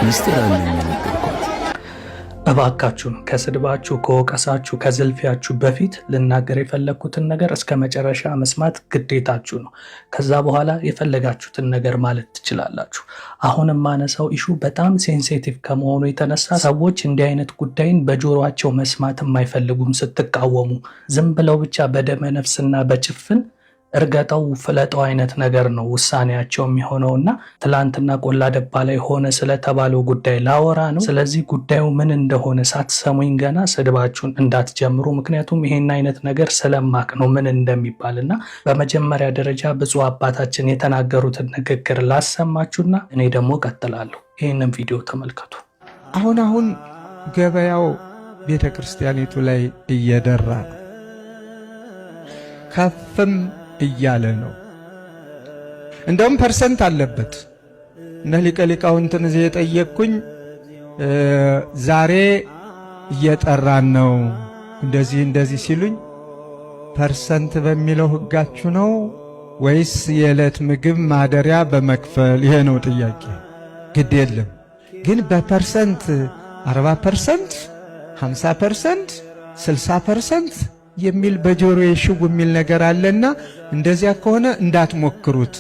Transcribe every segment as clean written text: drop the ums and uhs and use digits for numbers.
ሚስጥር አለኝ የነገርኳት። እባካችሁን ከስድባችሁ ከወቀሳችሁ ከዝልፊያችሁ በፊት ልናገር የፈለግኩትን ነገር እስከ መጨረሻ መስማት ግዴታችሁ ነው። ከዛ በኋላ የፈለጋችሁትን ነገር ማለት ትችላላችሁ። አሁን የማነሳው ኢሹ በጣም ሴንሲቲቭ ከመሆኑ የተነሳ ሰዎች እንዲህ አይነት ጉዳይን በጆሮአቸው መስማት የማይፈልጉም። ስትቃወሙ ዝም ብለው ብቻ በደመ ነፍስና በጭፍን እርገጠው ፍለጠው አይነት ነገር ነው ውሳኔያቸው የሚሆነውና ትላንትና ቆላ ደባ ላይ ሆነ ስለተባለው ጉዳይ ላወራ ነው። ስለዚህ ጉዳዩ ምን እንደሆነ ሳትሰሙኝ ገና ስድባችሁን እንዳትጀምሩ። ምክንያቱም ይሄን አይነት ነገር ስለማቅ ነው ምን እንደሚባልና በመጀመሪያ ደረጃ ብፁዕ አባታችን የተናገሩትን ንግግር ላሰማችሁና እኔ ደግሞ ቀጥላለሁ። ይህንን ቪዲዮ ተመልከቱ። አሁን ገበያው ቤተ ክርስቲያኒቱ ላይ እየደራ ነው፣ ከፍም እያለ ነው። እንደውም ፐርሰንት አለበት። እነ ሊቀ ሊቃውንትን እዚህ የጠየቅኩኝ ዛሬ እየጠራን ነው እንደዚህ ሲሉኝ ፐርሰንት በሚለው ሕጋችሁ ነው ወይስ የዕለት ምግብ ማደሪያ በመክፈል? ይሄ ነው ጥያቄ። ግድ የለም ግን በፐርሰንት 40%፣ 50%፣ 60% የሚል በጆሮ የሽው የሚል ነገር አለና እንደዚያ ከሆነ እንዳትሞክሩት።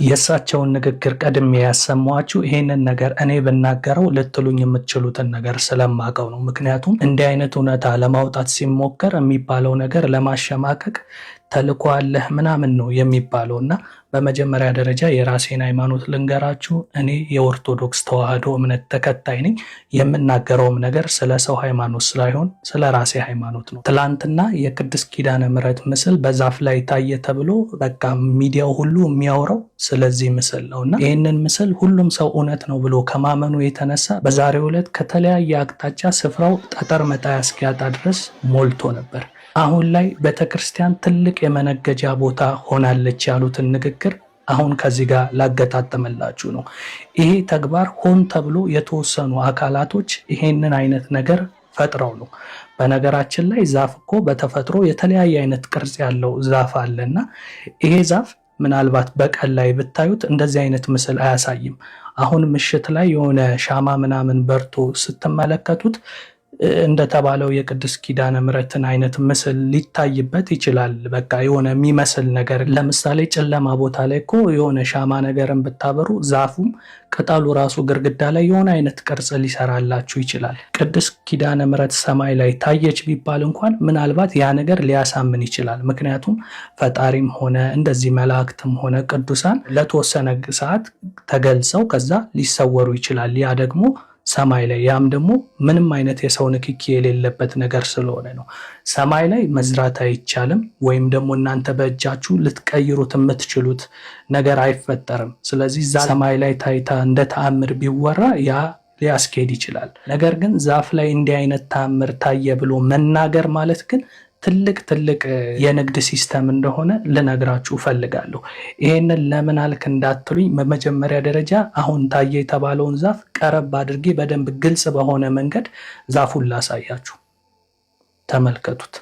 የእሳቸውን ንግግር ቀድሜ ያሰማኋችሁ ይሄንን ነገር እኔ ብናገረው ልትሉኝ የምትችሉትን ነገር ስለማቀው ነው። ምክንያቱም እንዲህ አይነት እውነታ ለማውጣት ሲሞከር የሚባለው ነገር ለማሸማቀቅ ተልኮ አለህ ምናምን ነው የሚባለው እና በመጀመሪያ ደረጃ የራሴን ሃይማኖት ልንገራችሁ። እኔ የኦርቶዶክስ ተዋህዶ እምነት ተከታይ ነኝ። የምናገረውም ነገር ስለ ሰው ሃይማኖት ስላይሆን ስለ ራሴ ሃይማኖት ነው። ትላንትና የቅድስት ኪዳነ ምሕረት ምስል በዛፍ ላይ ታየ ተብሎ በቃ ሚዲያው ሁሉ የሚያወራው ስለዚህ ምስል ነውና ይህንን ምስል ሁሉም ሰው እውነት ነው ብሎ ከማመኑ የተነሳ በዛሬው ዕለት ከተለያየ አቅጣጫ ስፍራው ጠጠር መጣያ እስኪያጣ ድረስ ሞልቶ ነበር። አሁን ላይ ቤተክርስቲያን ትልቅ የመነገጃ ቦታ ሆናለች ያሉትን ንግግር አሁን ከዚህ ጋር ላገጣጥምላችሁ ነው። ይሄ ተግባር ሆን ተብሎ የተወሰኑ አካላቶች ይሄንን አይነት ነገር ፈጥረው ነው። በነገራችን ላይ ዛፍ እኮ በተፈጥሮ የተለያየ አይነት ቅርጽ ያለው ዛፍ አለና ይሄ ዛፍ ምናልባት በቀን ላይ ብታዩት እንደዚህ አይነት ምስል አያሳይም። አሁን ምሽት ላይ የሆነ ሻማ ምናምን በርቶ ስትመለከቱት እንደተባለው የቅድስት ኪዳነ ምሕረትን አይነት ምስል ሊታይበት ይችላል። በቃ የሆነ የሚመስል ነገር ለምሳሌ ጨለማ ቦታ ላይ እኮ የሆነ ሻማ ነገርን ብታበሩ ዛፉም ቅጠሉ ራሱ ግርግዳ ላይ የሆነ አይነት ቅርጽ ሊሰራላችሁ ይችላል። ቅድስት ኪዳነ ምሕረት ሰማይ ላይ ታየች ቢባል እንኳን ምናልባት ያ ነገር ሊያሳምን ይችላል። ምክንያቱም ፈጣሪም ሆነ እንደዚህ መላእክትም ሆነ ቅዱሳን ለተወሰነ ሰዓት ተገልጸው ከዛ ሊሰወሩ ይችላል። ያ ደግሞ ሰማይ ላይ ያም ደግሞ ምንም አይነት የሰው ንክኪ የሌለበት ነገር ስለሆነ ነው። ሰማይ ላይ መዝራት አይቻልም፣ ወይም ደግሞ እናንተ በእጃችሁ ልትቀይሩት የምትችሉት ነገር አይፈጠርም። ስለዚህ ሰማይ ላይ ታይታ እንደ ተአምር ቢወራ ያ ሊያስኬድ ይችላል። ነገር ግን ዛፍ ላይ እንዲህ አይነት ተአምር ታየ ብሎ መናገር ማለት ግን ትልቅ የንግድ ሲስተም እንደሆነ ልነግራችሁ ፈልጋለሁ። ይሄንን ለምን አልክ እንዳትሉኝ በመጀመሪያ ደረጃ አሁን ታየ የተባለውን ዛፍ ቀረብ አድርጌ በደንብ ግልጽ በሆነ መንገድ ዛፉን ላሳያችሁ። ተመልከቱት።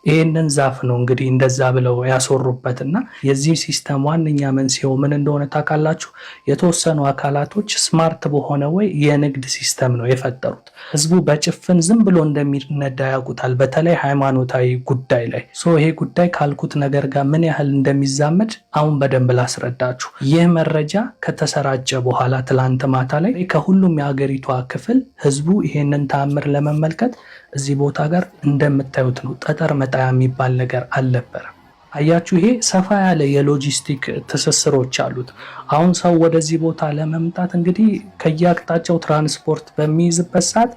ይህንን ዛፍ ነው እንግዲህ እንደዛ ብለው ያስወሩበትና የዚህ ሲስተም ዋነኛ መንስኤው ምን እንደሆነ ታውቃላችሁ? የተወሰኑ አካላቶች ስማርት በሆነ ወይ የንግድ ሲስተም ነው የፈጠሩት። ህዝቡ በጭፍን ዝም ብሎ እንደሚነዳ ያውቁታል፣ በተለይ ሃይማኖታዊ ጉዳይ ላይ። ይሄ ጉዳይ ካልኩት ነገር ጋር ምን ያህል እንደሚዛመድ አሁን በደንብ ላስረዳችሁ። ይህ መረጃ ከተሰራጨ በኋላ ትላንት ማታ ላይ ከሁሉም የሀገሪቷ ክፍል ህዝቡ ይሄንን ተአምር ለመመልከት እዚህ ቦታ ጋር እንደምታዩት ነው። ጠጠር መጣያ የሚባል ነገር አልነበረም። አያችሁ፣ ይሄ ሰፋ ያለ የሎጂስቲክ ትስስሮች አሉት። አሁን ሰው ወደዚህ ቦታ ለመምጣት እንግዲህ ከየአቅጣጫው ትራንስፖርት በሚይዝበት ሰዓት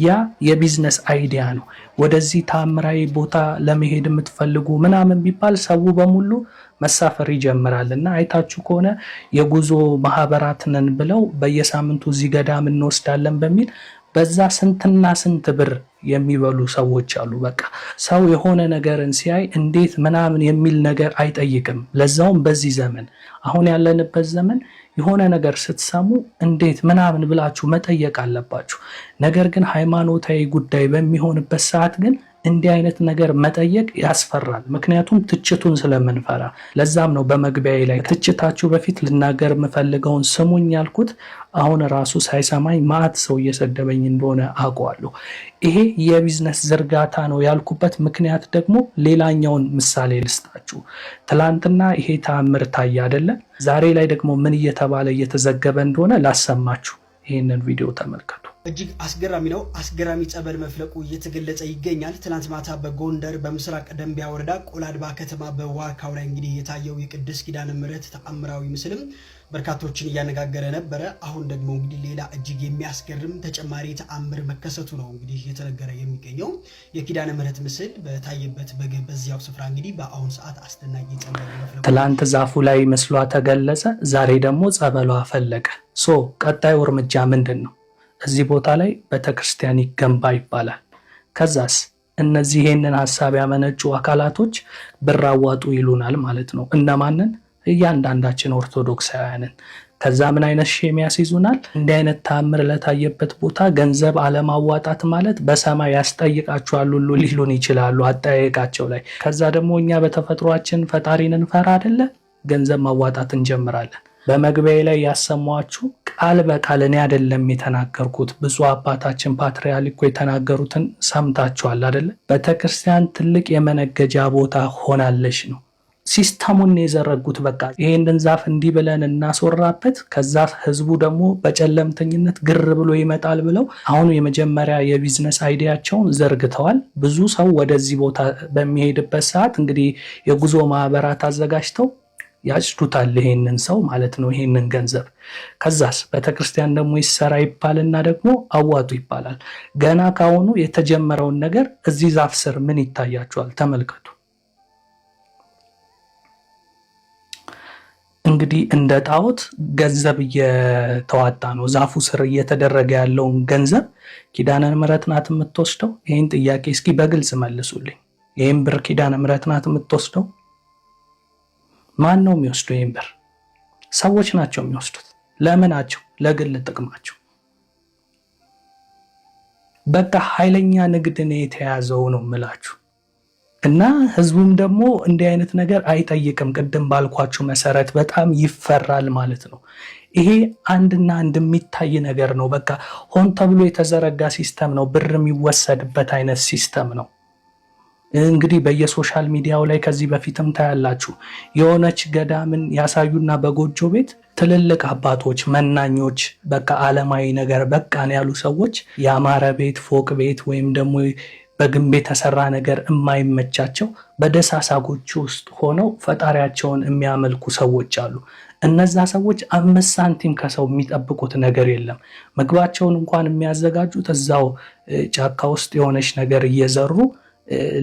ያ የቢዝነስ አይዲያ ነው። ወደዚህ ተአምራዊ ቦታ ለመሄድ የምትፈልጉ ምናምን ቢባል ሰው በሙሉ መሳፈር ይጀምራል። እና አይታችሁ ከሆነ የጉዞ ማህበራት ነን ብለው በየሳምንቱ እዚህ ገዳም እንወስዳለን በሚል በዛ ስንትና ስንት ብር የሚበሉ ሰዎች አሉ። በቃ ሰው የሆነ ነገርን ሲያይ እንዴት ምናምን የሚል ነገር አይጠይቅም። ለዛውም በዚህ ዘመን አሁን ያለንበት ዘመን የሆነ ነገር ስትሰሙ እንዴት ምናምን ብላችሁ መጠየቅ አለባችሁ። ነገር ግን ሃይማኖታዊ ጉዳይ በሚሆንበት ሰዓት ግን እንዲህ አይነት ነገር መጠየቅ ያስፈራል። ምክንያቱም ትችቱን ስለምንፈራ። ለዛም ነው በመግቢያዬ ላይ ትችታችሁ በፊት ልናገር የምፈልገውን ስሙኝ ያልኩት። አሁን ራሱ ሳይሰማኝ ማዕት ሰው እየሰደበኝ እንደሆነ አውቀዋለሁ። ይሄ የቢዝነስ ዝርጋታ ነው ያልኩበት ምክንያት ደግሞ ሌላኛውን ምሳሌ ልስጣችሁ። ትላንትና ይሄ ተአምር ታየ አይደለ? ዛሬ ላይ ደግሞ ምን እየተባለ እየተዘገበ እንደሆነ ላሰማችሁ። ይህንን ቪዲዮ ተመልከቱ። እጅግ አስገራሚ ነው። አስገራሚ ጸበል መፍለቁ እየተገለጸ ይገኛል። ትናንት ማታ በጎንደር በምስራቅ ደንቢያ ወረዳ ቆላድባ ከተማ በዋርካው ላይ እንግዲህ የታየው የቅድስት ኪዳነ ምሕረት ተአምራዊ ምስልም በርካቶችን እያነጋገረ ነበረ። አሁን ደግሞ እንግዲህ ሌላ እጅግ የሚያስገርም ተጨማሪ ተአምር መከሰቱ ነው እንግዲህ የተነገረ የሚገኘው። የኪዳነ ምሕረት ምስል በታየበት በዚያው ስፍራ እንግዲህ በአሁን ሰዓት አስደናቂ ጸበል መፍለቁ፣ ትላንት ዛፉ ላይ ምስሏ ተገለጸ፣ ዛሬ ደግሞ ጸበሏ ፈለቀ። ቀጣዩ እርምጃ ምንድን ነው? እዚህ ቦታ ላይ ቤተክርስቲያን ይገንባ ይባላል። ከዛስ እነዚህ ይሄንን ሐሳብ ያመነጩ አካላቶች ብር አዋጡ ይሉናል ማለት ነው። እነማንን? እያንዳንዳችን ኦርቶዶክሳውያንን። ከዛ ምን አይነት ሼም ያስይዙናል? እንዲህ አይነት ተአምር ለታየበት ቦታ ገንዘብ አለማዋጣት ማለት በሰማይ ያስጠይቃችኋል ሁሉ ሊሉን ይችላሉ አጠያየቃቸው ላይ። ከዛ ደግሞ እኛ በተፈጥሯችን ፈጣሪን እንፈራ አይደለ? ገንዘብ ማዋጣት እንጀምራለን። በመግቢያ ላይ ያሰማችሁ ቃል በቃል እኔ አይደለም የተናገርኩት፣ ብፁዕ አባታችን ፓትርያርኩ የተናገሩትን ሰምታችኋል አይደለ? ቤተክርስቲያን ትልቅ የመነገጃ ቦታ ሆናለች ነው ሲስተሙን የዘረጉት። በቃ ይሄንን ዛፍ እንዲህ ብለን እናስወራበት፣ ከዛ ህዝቡ ደግሞ በጨለምተኝነት ግር ብሎ ይመጣል ብለው አሁን የመጀመሪያ የቢዝነስ አይዲያቸውን ዘርግተዋል። ብዙ ሰው ወደዚህ ቦታ በሚሄድበት ሰዓት እንግዲህ የጉዞ ማህበራት አዘጋጅተው ያጭዱታል ይሄንን ሰው ማለት ነው፣ ይሄንን ገንዘብ። ከዛስ ቤተክርስቲያን ደግሞ ይሰራ ይባልና ደግሞ አዋጡ ይባላል። ገና ካሁኑ የተጀመረውን ነገር እዚህ ዛፍ ስር ምን ይታያቸዋል? ተመልከቱ። እንግዲህ እንደ ጣዖት ገንዘብ እየተዋጣ ነው። ዛፉ ስር እየተደረገ ያለውን ገንዘብ ኪዳነ ምሕረት ናት የምትወስደው? ይህን ጥያቄ እስኪ በግልጽ መልሱልኝ። ይህን ብር ኪዳነ ምሕረት ናት የምትወስደው? ማን ነው የሚወስደው? ይህን ብር ሰዎች ናቸው የሚወስዱት። ለምናቸው? ለግል ጥቅማቸው። በቃ ኃይለኛ ንግድ ነው የተያዘው ነው የምላችሁ። እና ህዝቡም ደግሞ እንዲህ አይነት ነገር አይጠይቅም። ቅድም ባልኳችሁ መሰረት በጣም ይፈራል ማለት ነው። ይሄ አንድና አንድ የሚታይ ነገር ነው። በቃ ሆን ተብሎ የተዘረጋ ሲስተም ነው። ብር የሚወሰድበት አይነት ሲስተም ነው። እንግዲህ በየሶሻል ሚዲያው ላይ ከዚህ በፊትም ታያላችሁ። የሆነች ገዳምን ያሳዩና በጎጆ ቤት ትልልቅ አባቶች መናኞች፣ በቃ ዓለማዊ ነገር በቃን ያሉ ሰዎች ያማረ ቤት ፎቅ ቤት ወይም ደግሞ በግንብ የተሰራ ነገር የማይመቻቸው በደሳሳ ጎጆ ውስጥ ሆነው ፈጣሪያቸውን የሚያመልኩ ሰዎች አሉ። እነዛ ሰዎች 5 ሳንቲም ከሰው የሚጠብቁት ነገር የለም። ምግባቸውን እንኳን የሚያዘጋጁት እዛው ጫካ ውስጥ የሆነች ነገር እየዘሩ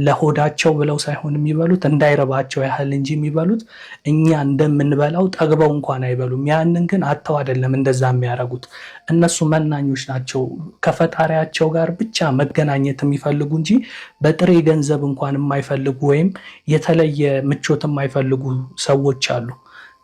ለሆዳቸው ብለው ሳይሆን የሚበሉት እንዳይረባቸው ያህል እንጂ የሚበሉት እኛ እንደምንበላው ጠግበው እንኳን አይበሉም። ያንን ግን አጥተው አይደለም እንደዛ የሚያደርጉት። እነሱ መናኞች ናቸው። ከፈጣሪያቸው ጋር ብቻ መገናኘት የሚፈልጉ እንጂ በጥሬ ገንዘብ እንኳን የማይፈልጉ ወይም የተለየ ምቾት የማይፈልጉ ሰዎች አሉ።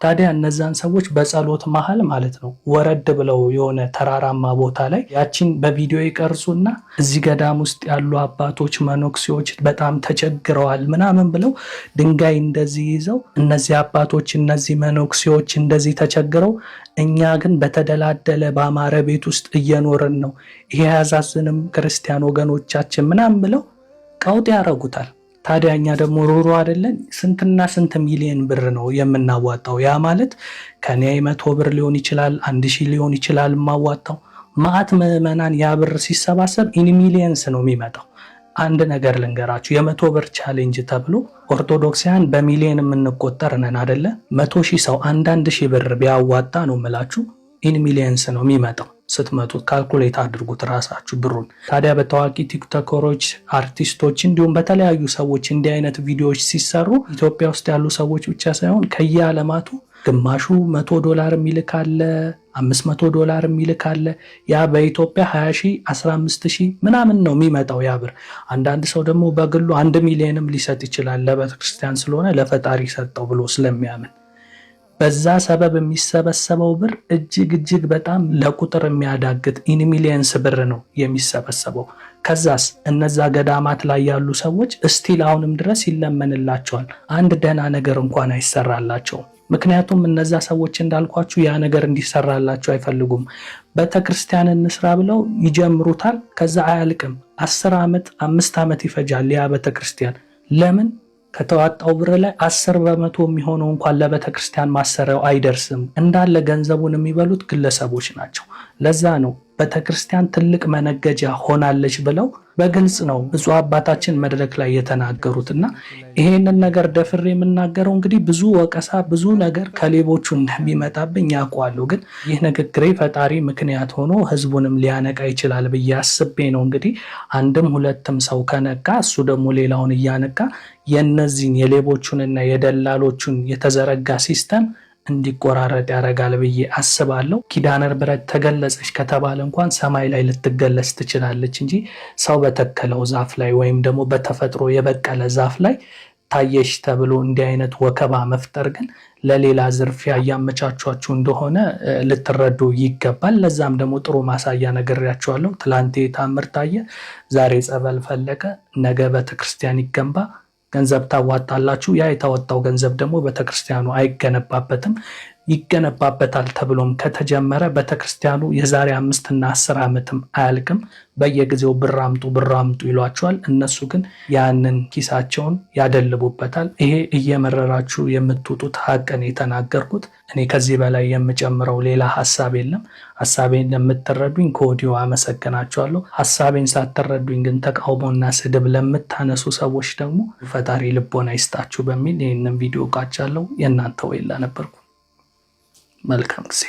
ታዲያ እነዛን ሰዎች በጸሎት መሃል ማለት ነው ወረድ ብለው የሆነ ተራራማ ቦታ ላይ ያቺን በቪዲዮ ይቀርጹና እዚህ ገዳም ውስጥ ያሉ አባቶች መነኩሴዎች በጣም ተቸግረዋል ምናምን ብለው ድንጋይ እንደዚህ ይዘው እነዚህ አባቶች እነዚህ መነኩሴዎች እንደዚህ ተቸግረው እኛ ግን በተደላደለ በአማረ ቤት ውስጥ እየኖርን ነው፣ ይሄ ያዛዝንም ክርስቲያን ወገኖቻችን ምናምን ብለው ቀውጥ ያረጉታል። ታዲያ እኛ ደግሞ ሮሮ አይደለን? ስንትና ስንት ሚሊዮን ብር ነው የምናዋጣው። ያ ማለት ከኔ 100 ብር ሊሆን ይችላል፣ 1000 ሊሆን ይችላል ማዋጣው። ማዕት ምዕመናን ያ ብር ሲሰባሰብ ኢን ሚሊየንስ ነው የሚመጣው። አንድ ነገር ልንገራችሁ፣ የ100 ብር ቻሌንጅ ተብሎ ኦርቶዶክሳውያን በሚሊዮን የምንቆጠር ነን አይደለ? 100,000 ሰው 1,000 ብር ቢያዋጣ ነው የምላችሁ ኢን ሚሊየንስ ነው የሚመጣው። ስትመጡ ካልኩሌት አድርጉት ራሳችሁ ብሩን። ታዲያ በታዋቂ ቲክቶከሮች፣ አርቲስቶች እንዲሁም በተለያዩ ሰዎች እንዲህ አይነት ቪዲዮዎች ሲሰሩ ኢትዮጵያ ውስጥ ያሉ ሰዎች ብቻ ሳይሆን ከየዓለማቱ ግማሹ $100 የሚልካለ፣ $500 የሚልካለ። ያ በኢትዮጵያ 20,000 15,000 ምናምን ነው የሚመጣው ያ ብር። አንዳንድ ሰው ደግሞ በግሉ 1 ሚሊዮንም ሊሰጥ ይችላል፣ ለቤተክርስቲያን ስለሆነ ለፈጣሪ ሰጠው ብሎ ስለሚያምን። በዛ ሰበብ የሚሰበሰበው ብር እጅግ በጣም ለቁጥር የሚያዳግት ኢን ሚሊየንስ ብር ነው የሚሰበሰበው። ከዛስ እነዛ ገዳማት ላይ ያሉ ሰዎች እስቲል አሁንም ድረስ ይለመንላቸዋል። አንድ ደህና ነገር እንኳን አይሰራላቸውም። ምክንያቱም እነዛ ሰዎች እንዳልኳችሁ ያ ነገር እንዲሰራላቸው አይፈልጉም። ቤተክርስቲያን እንስራ ብለው ይጀምሩታል። ከዛ አያልቅም። 10 ዓመት 5 ዓመት ይፈጃል ያ ቤተክርስቲያን። ለምን? ከተዋጣው ብር ላይ 10% የሚሆነው እንኳን ለቤተክርስቲያን ማሰሪያው አይደርስም። እንዳለ ገንዘቡን የሚበሉት ግለሰቦች ናቸው። ለዛ ነው ቤተክርስቲያን ትልቅ መነገጃ ሆናለች ብለው በግልጽ ነው ብፁዕ አባታችን መድረክ ላይ የተናገሩትና ይሄንን ነገር ደፍሬ የምናገረው እንግዲህ ብዙ ወቀሳ ብዙ ነገር ከሌቦቹ እንደሚመጣብኝ ያውቃለሁ። ግን ይህ ንግግሬ ፈጣሪ ምክንያት ሆኖ ህዝቡንም ሊያነቃ ይችላል ብዬ አስቤ ነው። እንግዲህ አንድም ሁለትም ሰው ከነቃ እሱ ደግሞ ሌላውን እያነቃ የነዚህን የሌቦቹንና የደላሎቹን የተዘረጋ ሲስተም እንዲቆራረጥ ያደርጋል ብዬ አስባለሁ። ኪዳነ ምሕረት ተገለጸች ከተባለ እንኳን ሰማይ ላይ ልትገለጽ ትችላለች እንጂ ሰው በተከለው ዛፍ ላይ ወይም ደግሞ በተፈጥሮ የበቀለ ዛፍ ላይ ታየሽ ተብሎ እንዲህ አይነት ወከባ መፍጠር ግን ለሌላ ዝርፊያ እያመቻቿችሁ እንደሆነ ልትረዱ ይገባል። ለዛም ደግሞ ጥሩ ማሳያ ነግሬያችኋለሁ። ትላንቴ ታምር ታየ፣ ዛሬ ጸበል ፈለቀ፣ ነገ ቤተክርስቲያን ይገንባ። ገንዘብ ታዋጣላችሁ። ያ የታወጣው ገንዘብ ደግሞ ቤተክርስቲያኑ አይገነባበትም። ይገነባበታል ተብሎም ከተጀመረ ቤተክርስቲያኑ የዛሬ 5 እና 10 ዓመትም አያልቅም። በየጊዜው ብር አምጡ ይሏቸዋል። እነሱ ግን ያንን ኪሳቸውን ያደልቡበታል። ይሄ እየመረራችሁ የምትውጡት ሀቅን የተናገርኩት። እኔ ከዚህ በላይ የምጨምረው ሌላ ሀሳብ የለም። ሀሳቤን ለምትረዱኝ ከወዲሁ አመሰግናችኋለሁ። ሀሳቤን ሳትረዱኝ ግን ተቃውሞና ስድብ ለምታነሱ ሰዎች ደግሞ ፈጣሪ ልቦና ይስጣችሁ በሚል ይህንን ቪዲዮ ቃጫለሁ። የእናንተ ወይላ ነበርኩ። መልካም ጊዜ